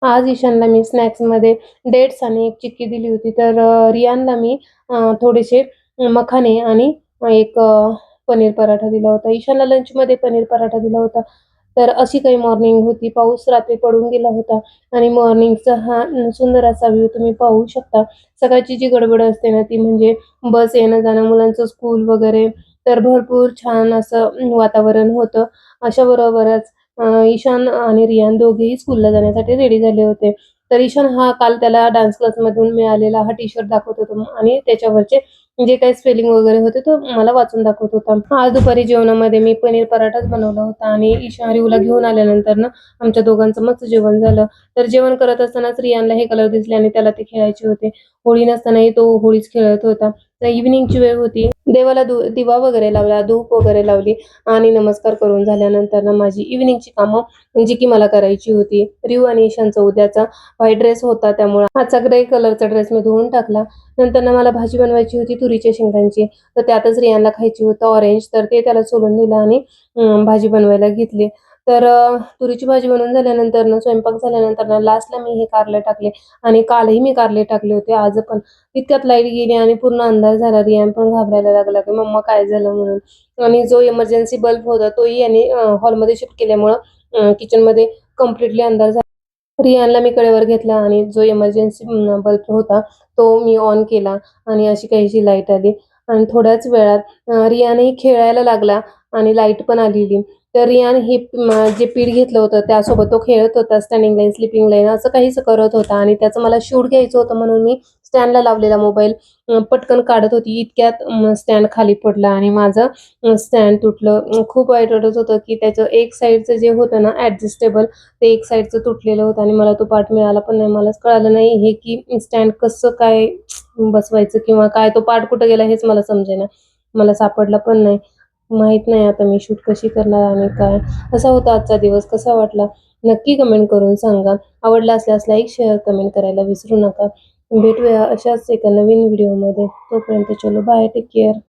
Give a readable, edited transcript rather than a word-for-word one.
आज ईशानला मी स्नॅक्समध्ये डेट्स आणि एक चिक्की दिली होती. तर रियानला मी थोडेसे मखाने आणि एक पनीर पराठा दिला होता. ईशानला लंचमध्ये पनीर पराठा दिला होता. तर अशी काही मॉर्निंग होती. पाऊस रात्री पडून गेला होता आणि मॉर्निंगचा हा सुंदर असा व्ह्यू तुम्ही पाहू शकता. सकाळची जी गडबड असते ना, ती म्हणजे बस येणं-जाणं, मुलांचं स्कूल वगैरे. तर भरपूर छान असं वातावरण होतं. अशा बरोबरच ईशान आणि रियान दोघेही स्कूलला जाण्यासाठी रेडी झाले होते. तर ईशान हा काल त्याला डान्स क्लासमधून मिळालेला हा टी-शर्ट दाखवत होता आणि त्याच्यावरचे जे काही स्पेलिंग वगैरे होते तो मला वाचून दाखवत होता. आज दुपारी जेवणामध्ये मी पनीर पराठाच बनवला होता आणि रिऊला घेऊन आल्यानंतर ना आमच्या दोघांचं मस्त जेवण झालं. तर जेवण करत असतानाच रियानला हे कलर दिसले आणि त्याला ते खेळायचे होते. होळी नसतानाही तो होळीच खेळत होता. तर इव्हनिंगची वेळ होती. देवाला दिवा वगैरे लावला, धूप वगैरे लावली आणि नमस्कार करून झाल्यानंतर ना माझी इव्हनिंगची कामं जी की मला करायची होती. रिऊ आणि ईशानचा उद्याचा व्हाईट ड्रेस होता, त्यामुळे आजचा ग्रे कलरचा ड्रेस मी धुवून टाकला. नंतर ना मला भाजी बनवायची होती तुरीच्या शेंगांची. तर त्यातच रियानला खायची होतं ऑरेंज, तर ते त्याला सोलून दिलं आणि भाजी बनवायला घेतली. तर तुरीची भाजी बनवून झाल्यानंतर ना स्वयंपाक झाल्यानंतर ना लास्टला मी हे कारले टाकले आणि कालही मी कारले टाकले होते, आज पण. इतक्यात लाईट गेली आणि पूर्ण अंधार झाला. रियान पण घाबरायला लागला की मम्मा काय झालं म्हणून. आणि जो इमर्जन्सी बल्ब होता तोही यांनी हॉलमध्ये शिफ्ट केल्यामुळं किचनमध्ये कंप्लीटली अंधार झाला. रियानला मी कडेवर घेतला आणि जो इमर्जन्सी बल्ब होता तो मी ऑन केला आणि अशी काहीशी लाईट आली आणि थोड्याच वेळात रियानही खेळायला लागला आणि लाईट पण आलेली. तर रियान हे जे पीठ घेतलं होतं त्यासोबत तो खेळत होता. स्टँडिंग लाईन, स्लीपिंग लाईन असं काहीसं करत होता आणि त्याचं मला शूट घ्यायचं होतं म्हणून मी स्टँडला लावलेला मोबाईल पटकन काढत होती. इतक्यात स्टँड खाली पडला आणि माझं स्टँड तुटलं. खूप वाईट वाटत होतं की त्याचं एक साईडचं जे होतं ना ॲडजस्टेबल, ते एक साईडचं तुटलेलं होतं आणि मला तो पार्ट मिळाला पण नाही. मलाच कळालं नाही हे की स्टँड कसं काय बसवायचं किंवा काय, तो पार्ट कुठं गेला हेच मला समजेना. मला सापडला पण नाही. माहीत नाही आता मी शूट कशी करणार आणि काय. असा होता आजचा दिवस. कसा वाटला नक्की कमेंट करून सांगा. आवडला असल्यास लाईक, शेअर, कमेंट करायला विसरू नका. भेटूया अशाच एका नवीन व्हिडिओमध्ये. तोपर्यंत चलो बाय, टेक केअर.